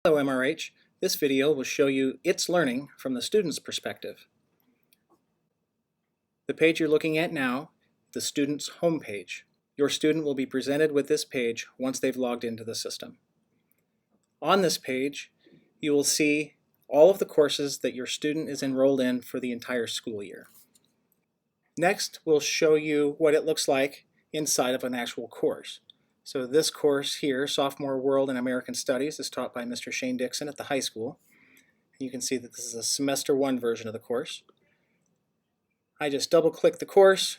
Hello MRH, this video will show you itsLearning from the student's perspective. The page you're looking at now, the student's home page. Your student will be presented with this page once they've logged into the system. On this page, you will see all of the courses that your student is enrolled in for the entire school year. Next, we'll show you what it looks like inside of an actual course. So this course here, Sophomore World and American Studies, is taught by Mr. Shane Dixon at the high school. You can see that this is a semester 1 version of the course. I just double-click the course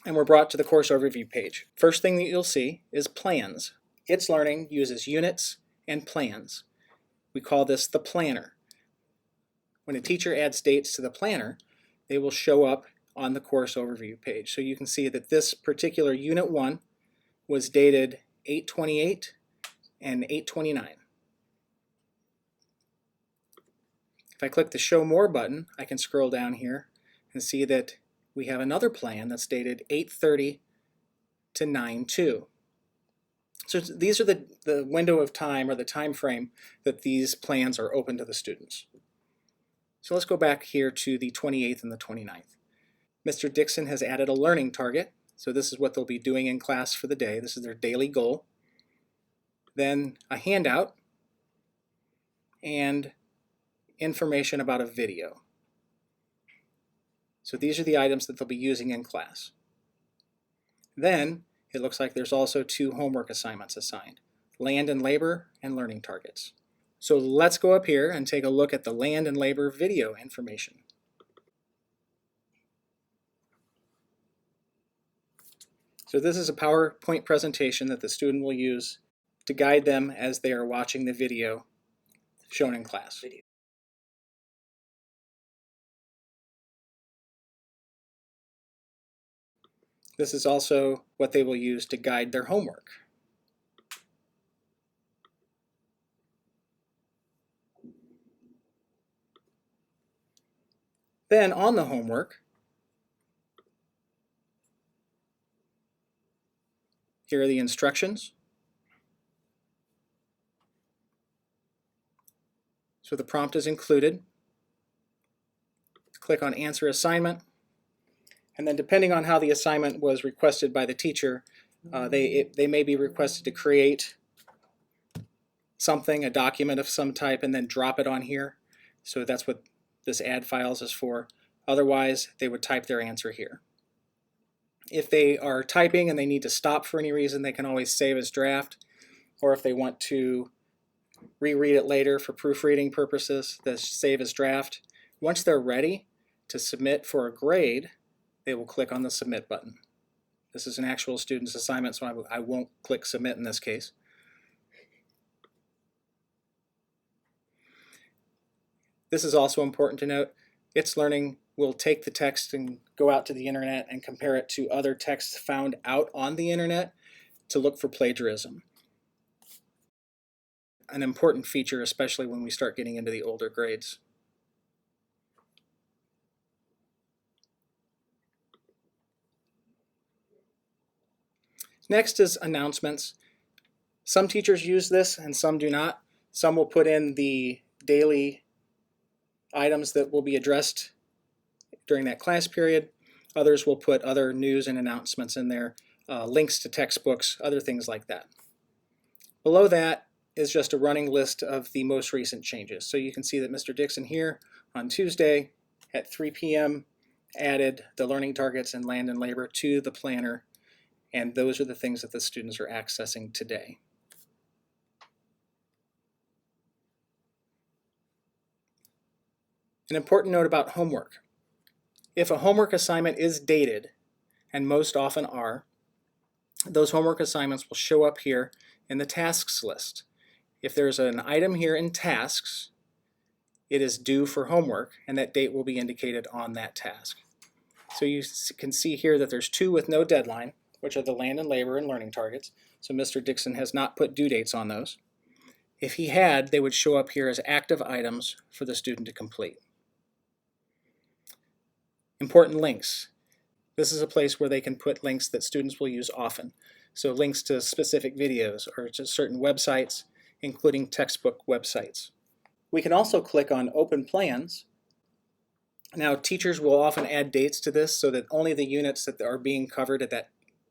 and we're brought to the course overview page. First thing that you'll see is plans. itsLearning uses units and plans. We call this the planner. When a teacher adds dates to the planner, they will show up on the course overview page. So you can see that this particular Unit 1 was dated 8/28 and 8/29. If I click the Show More button, I can scroll down here and see that we have another plan that's dated 8/30 to 9/2. So these are the window of time or the time frame that these plans are open to the students. So let's go back here to the 28th and the 29th. Mr. Dixon has added a learning target. So this is what they'll be doing in class for the day. This is their daily goal. Then a handout and information about a video. So these are the items that they'll be using in class. Then it looks like there's also 2 homework assignments assigned, land and labor and learning targets. So let's go up here and take a look at the land and labor video information. So this is a PowerPoint presentation that the student will use to guide them as they are watching the video shown in class. This is also what they will use to guide their homework. Then on the homework, here are the instructions. So the prompt is included. Click on Answer Assignment. And then depending on how the assignment was requested by the teacher, they may be requested to create something, a document of some type, and then drop it on here. So that's what this add files is for. Otherwise, they would type their answer here. If they are typing and they need to stop for any reason, they can always save as draft, or if they want to reread it later for proofreading purposes, they save as draft. Once they're ready to submit for a grade, they will click on the Submit button. This is an actual student's assignment, so I won't click Submit in this case. This is also important to note. itsLearning will take the text and go out to the internet and compare it to other texts found out on the internet to look for plagiarism. An important feature, especially when we start getting into the older grades. Next is announcements. Some teachers use this and some do not. Some will put in the daily items that will be addressed during that class period. Others will put other news and announcements in there, links to textbooks, other things like that. Below that is just a running list of the most recent changes. So you can see that Mr. Dixon here on Tuesday at 3 p.m. added the learning targets and land and labor to the planner, and those are the things that the students are accessing today. An important note about homework. If a homework assignment is dated, and most often are, those homework assignments will show up here in the tasks list. If there's an item here in tasks, it is due for homework, and that date will be indicated on that task. So you can see here that there's 2 with no deadline, which are the land and labor and learning targets. So Mr. Dixon has not put due dates on those. If he had, they would show up here as active items for the student to complete. Important links. This is a place where they can put links that students will use often. So links to specific videos or to certain websites. including textbook websites. We can also click on Open Plans. Now, teachers will often add dates to this so that only the units that are being covered at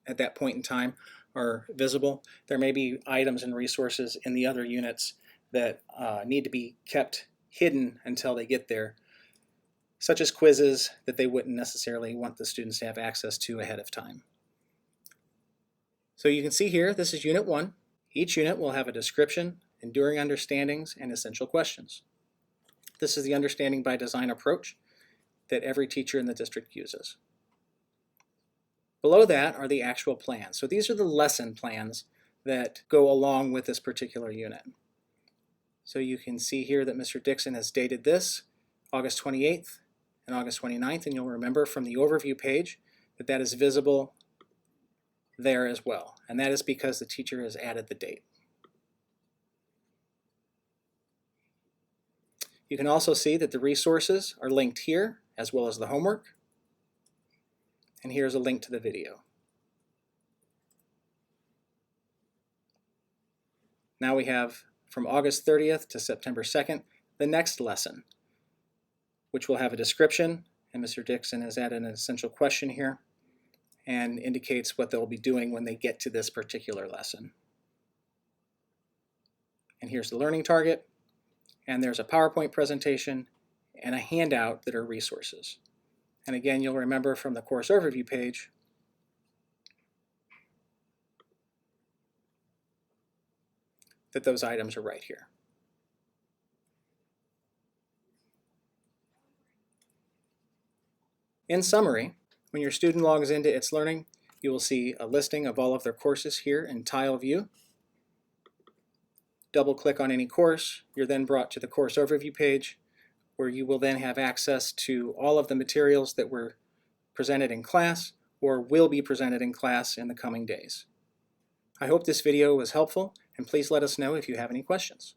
that point in time are visible. There may be items and resources in the other units that need to be kept hidden until they get there, such as quizzes that they wouldn't necessarily want the students to have access to ahead of time. So you can see here, this is Unit 1. Each unit will have a description, enduring understandings, and essential questions. This is the understanding by design approach that every teacher in the district uses. Below that are the actual plans. So these are the lesson plans that go along with this particular unit. So you can see here that Mr. Dixon has dated this August 28th and August 29th, and you'll remember from the overview page that that is visible there as well, and that is because the teacher has added the date. You can also see that the resources are linked here, as well as the homework, and here's a link to the video. Now we have from August 30th to September 2nd, the next lesson, which will have a description, and Mr. Dixon has added an essential question here and indicates what they'll be doing when they get to this particular lesson. And here's the learning target, and there's a PowerPoint presentation and a handout that are resources. And again, you'll remember from the course overview page that those items are right here. In summary, when your student logs into itsLearning, you will see a listing of all of their courses here in tile view. Double-click on any course, you're then brought to the course overview page, where you will then have access to all of the materials that were presented in class or will be presented in class in the coming days. I hope this video was helpful, and please let us know if you have any questions.